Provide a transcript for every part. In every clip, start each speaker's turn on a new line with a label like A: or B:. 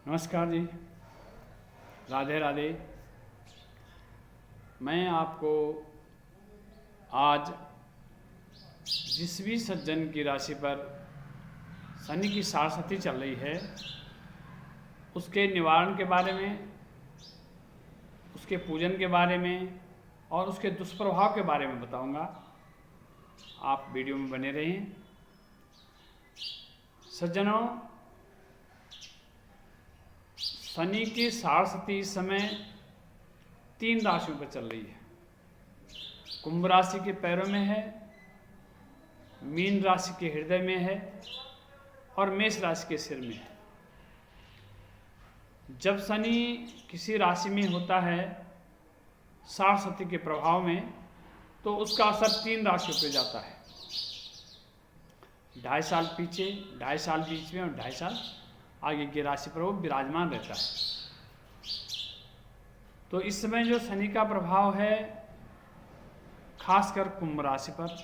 A: नमस्कार जी, राधे राधे। मैं आपको आज जिस भी सज्जन की राशि पर शनि की साढ़ेसाती चल रही है उसके निवारण के बारे में, उसके पूजन के बारे में और उसके दुष्प्रभाव के बारे में बताऊंगा। आप वीडियो में बने रहें। सज्जनों, शनि की साढ़ेसाती इस समय 3 राशियों पर चल रही है। कुंभ राशि के पैरों में है, मीन राशि के हृदय में है और मेष राशि के सिर में है। जब शनि किसी राशि में होता है साढ़ेसाती के प्रभाव में, तो उसका असर 3 राशियों पर जाता है। 2.5 साल पीछे, 2.5 साल बीच में और 2.5 साल आगे की राशि पर वो विराजमान रहता है। तो इस समय जो शनि का प्रभाव है खासकर कुंभ राशि पर,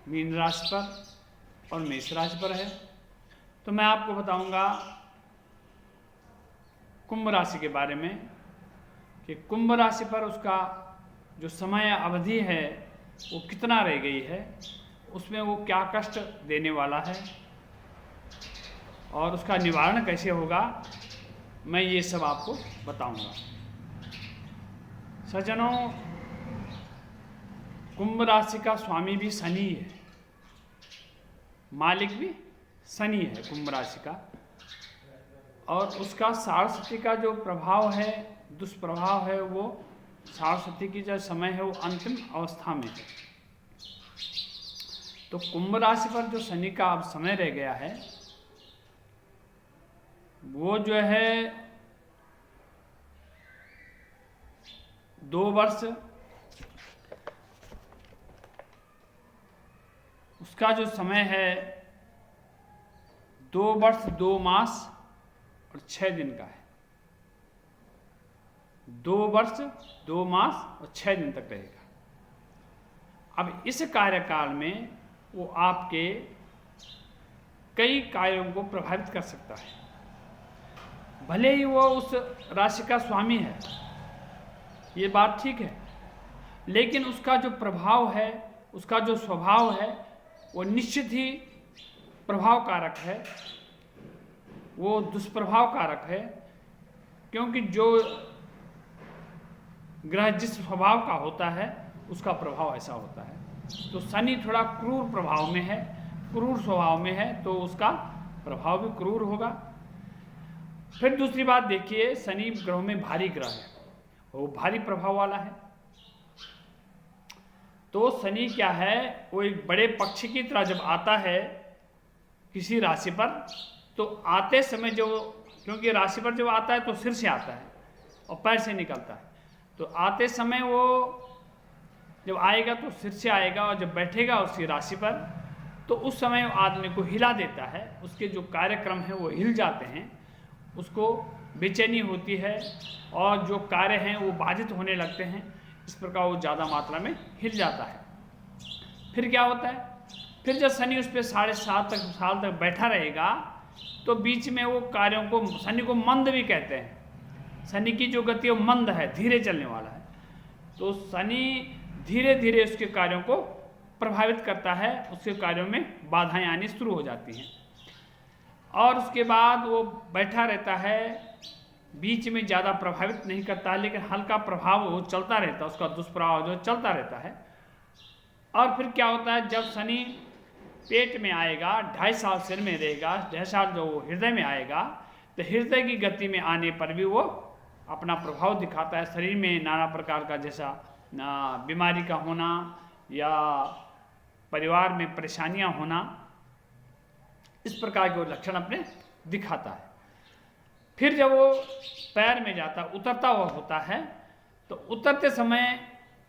A: मीन राशि पर और मेष राशि पर है। तो मैं आपको बताऊंगा कुंभ राशि के बारे में कि कुंभ राशि पर उसका जो समय अवधि है वो कितना रह गई है, उसमें वो क्या कष्ट देने वाला है और उसका निवारण कैसे होगा, मैं ये सब आपको बताऊंगा। सज्जनों, कुंभ राशि का स्वामी भी शनि है, मालिक भी शनि है कुंभ राशि का, और उसका साढ़ेसाती का जो प्रभाव है, दुष्प्रभाव है, वो साढ़ेसाती की जो समय है वो अंतिम अवस्था में है। तो कुंभ राशि पर जो शनि का अब समय रह गया है वो जो है 2 वर्ष, उसका जो समय है 2 वर्ष 2 मास और 6 दिन का है। 2 वर्ष 2 मास और 6 दिन तक रहेगा। अब इस कार्यकाल में वो आपके कई कार्यों को प्रभावित कर सकता है। भले ही वो उस राशि का स्वामी है, ये बात ठीक है, लेकिन उसका जो प्रभाव है, उसका जो स्वभाव है, वो निश्चित ही प्रभाव कारक है, वो दुष्प्रभाव कारक है। क्योंकि जो ग्रह जिस स्वभाव का होता है उसका प्रभाव ऐसा होता है। तो शनि थोड़ा क्रूर प्रभाव में है, क्रूर स्वभाव में है, तो उसका प्रभाव भी क्रूर होगा। फिर दूसरी बात देखिए, शनि ग्रहों में भारी ग्रह है, वो भारी प्रभाव वाला है। तो शनि क्या है, वो एक बड़े पक्षी की तरह जब आता है किसी राशि पर, तो आते समय जो, क्योंकि राशि पर जब आता है तो सिर से आता है और पैर से निकलता है, तो आते समय वो जब आएगा तो सिर से आएगा और जब बैठेगा उसकी राशि पर तो उस समय आदमी को हिला देता है, उसके जो कार्यक्रम हैं वो हिल जाते हैं, उसको बेचैनी होती है और जो कार्य हैं वो बाधित होने लगते हैं। इस प्रकार वो ज़्यादा मात्रा में हिल जाता है। फिर क्या होता है, फिर जब शनि उस पर 7.5 साल तक बैठा रहेगा तो बीच में वो कार्यों को, शनि को मंद भी कहते हैं, शनि की जो गति वो मंद है, धीरे चलने वाला है। तो शनि धीरे धीरे उसके कार्यों को प्रभावित करता है, उसके कार्यों में बाधाएं आनी शुरू हो जाती हैं और उसके बाद वो बैठा रहता है, बीच में ज़्यादा प्रभावित नहीं करता है, लेकिन हल्का प्रभाव वो चलता रहता है, उसका दुष्प्रभाव जो चलता रहता है। और फिर क्या होता है, जब शनि पेट में आएगा, 2.5 साल सिर में रहेगा, 2.5 साल जो हृदय में आएगा, तो हृदय की गति में आने पर भी वो अपना प्रभाव दिखाता है। शरीर में नाना प्रकार का, जैसा बीमारी का होना या परिवार में परेशानियां होना, इस प्रकार के वो लक्षण अपने दिखाता है। फिर जब वो पैर में जाता, उतरता हुआ होता है, तो उतरते समय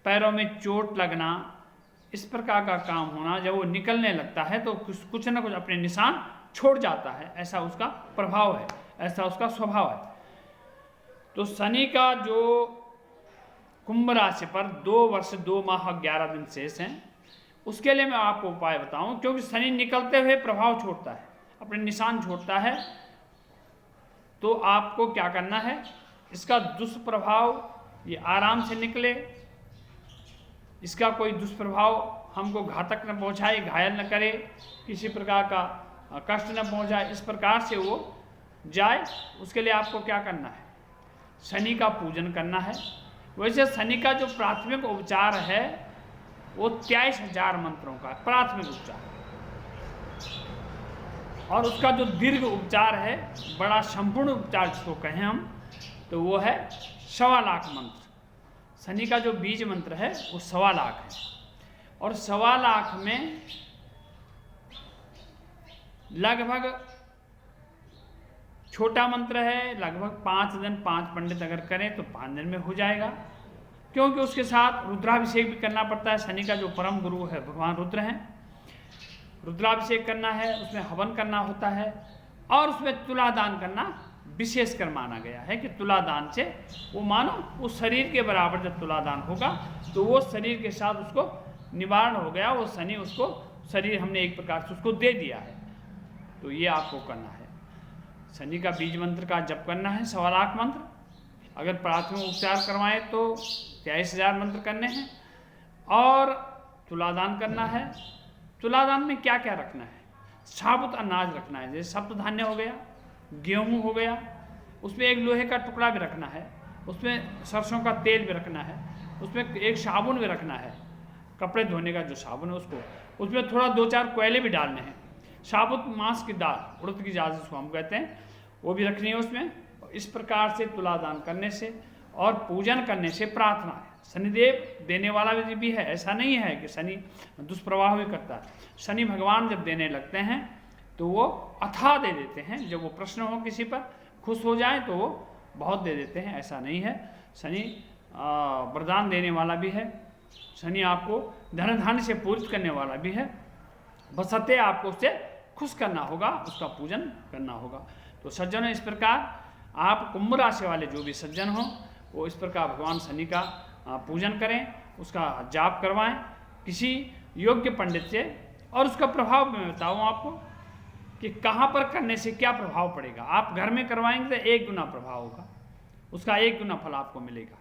A: पैरों में चोट लगना, इस प्रकार का काम होना, जब वो निकलने लगता है तो कुछ न कुछ अपने निशान छोड़ जाता है, ऐसा उसका प्रभाव है, ऐसा उसका स्वभाव है। तो शनि का जो कुंभ राशि पर 2 वर्ष 2 माह 11 दिन शेष हैं, उसके लिए मैं आपको उपाय बताऊं, क्योंकि शनि निकलते हुए प्रभाव छोड़ता है, अपने निशान छोड़ता है तो आपको क्या करना है, इसका दुष्प्रभाव ये आराम से निकले, इसका कोई दुष्प्रभाव हमको घातक न पहुंचाए, घायल न करे, किसी प्रकार का कष्ट न पहुंचाए, इस प्रकार से वो जाए। उसके लिए आपको क्या करना है, शनि का पूजन करना है। वैसे शनि का जो प्राथमिक उपचार है वो 23,000 मंत्रों का प्राथमिक उपचार, और उसका जो दीर्घ उपचार है, बड़ा संपूर्ण उपचार जिसको कहें हम, तो वो है 1.25 लाख मंत्र। शनि का जो बीज मंत्र है वो 1.25 लाख है, और 1.25 लाख में लगभग छोटा मंत्र है, लगभग 5 दिन, 5 पंडित अगर करें तो 5 दिन में हो जाएगा, क्योंकि उसके साथ रुद्राभिषेक भी करना पड़ता है। शनि का जो परम गुरु है भगवान रुद्र हैं, रुद्राभिषेक करना है, उसमें हवन करना होता है, और उसमें तुलादान करना विशेषकर माना गया है कि तुलादान से वो मानो उस शरीर के बराबर जब तुलादान होगा तो वो शरीर के साथ उसको निवारण हो गया, वो शनि उसको शरीर हमने एक प्रकार से उसको दे दिया है। तो ये आपको करना है, शनि का बीज मंत्र का जप करना है 1.25 लाख मंत्र। अगर प्राथमिक उपचार करवाएं तो 23,000 मंत्र करने हैं, और तुलादान करना है। तुलादान में क्या क्या रखना है, साबुत अनाज रखना है, जैसे सप्त धान्य हो गया, गेहूँ हो गया, उसमें एक लोहे का टुकड़ा भी रखना है, उसमें सरसों का तेल भी रखना है, उसमें एक साबुन भी रखना है, कपड़े धोने का जो साबुन है उसको, उसमें थोड़ा 2-4 कोयले भी डालने हैं, साबुत मांस की दाल, उड़द की दाल जिसको हम कहते हैं, वो भी रखनी है उसमें। इस प्रकार से तुलादान करने से और पूजन करने से प्रार्थना है। शनिदेव देने वाला भी है, ऐसा नहीं है कि शनि दुष्प्रभाव भी करता है। शनि भगवान जब देने लगते हैं तो वो अथाह दे देते हैं, जब वो प्रश्न हो किसी पर खुश हो जाए तो वो बहुत दे देते हैं, ऐसा नहीं है। शनि वरदान देने वाला भी है, शनि आपको धन धान्य से पूरित करने वाला भी है, बशर्ते आपको उससे खुश करना होगा, उसका पूजन करना होगा। तो सज्जनों, इस प्रकार आप कुंभ राशि वाले जो भी सज्जन हों वो इस प्रकार भगवान शनि का पूजन करें, उसका जाप करवाएं किसी योग्य पंडित से, और उसका प्रभाव मैं बताऊँ आपको कि कहाँ पर करने से क्या प्रभाव पड़ेगा। आप घर में करवाएंगे तो 1 गुना प्रभाव होगा, उसका 1 गुना फल आपको मिलेगा।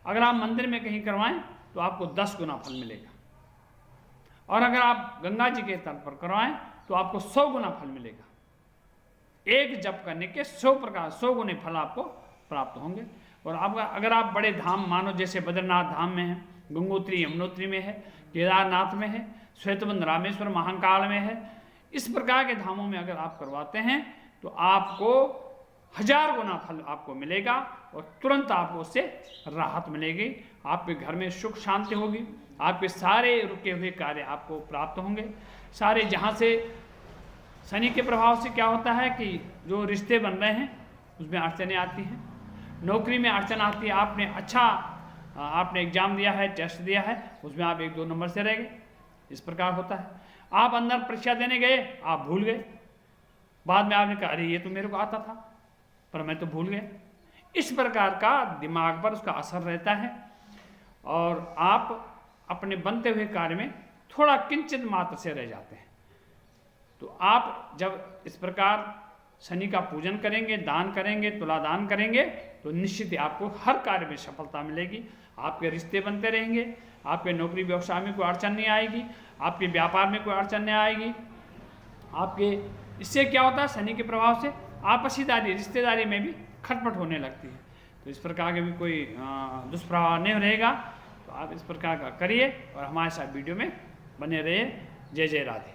A: अगर आप मंदिर में कहीं करवाएं तो आपको 10 गुना फल मिलेगा, और अगर आप गंगा जी के तट पर करवाएं तो आपको 100 गुना फल मिलेगा। एक जप करने के 100 गुने फल आपको प्राप्त होंगे। और आप अगर आप बड़े धाम मानो, जैसे बद्रीनाथ धाम में है, गंगोत्री यमुनोत्री में है, केदारनाथ में है, श्वेतबंध रामेश्वर महाकाल में है, इस प्रकार के धामों में अगर आप करवाते हैं तो आपको 1000 गुना फल आपको मिलेगा, और तुरंत आपको उससे राहत मिलेगी। आपके घर में सुख शांति होगी, आपके सारे रुके हुए कार्य आपको प्राप्त होंगे। सारे जहाँ से शनि के प्रभाव से क्या होता है कि जो रिश्ते बन रहे हैं उसमें अड़चनें आती हैं, नौकरी में अड़चन आती है, आपने एग्जाम दिया है, टेस्ट दिया है, उसमें आप 1-2 नंबर से रह गए, इस प्रकार होता है। आप अंदर परीक्षा देने गए, आप भूल गए, बाद में आपने कहा अरे ये तो मेरे को आता था पर मैं तो भूल गया। इस प्रकार का दिमाग पर उसका असर रहता है, और आप अपने बनते हुए कार्य में थोड़ा किंचित मात्र से रह जाते हैं। तो आप जब इस प्रकार शनि का पूजन करेंगे, दान करेंगे, तुलादान करेंगे, तो निश्चित ही आपको हर कार्य में सफलता मिलेगी। आपके रिश्ते बनते रहेंगे, आपके नौकरी व्यवसाय में कोई अड़चन नहीं आएगी, आपके व्यापार में कोई अड़चन नहीं आएगी। आपके इससे क्या होता है, शनि के प्रभाव से आपसीदारी, रिश्तेदारी में भी खटपट होने लगती है। तो इस प्रकार के भी कोई दुष्प्रभाव नहीं रहेगा। तो आप इस प्रकार का करिए और हमारे साथ वीडियो में बने रहिए। जय जय राधे।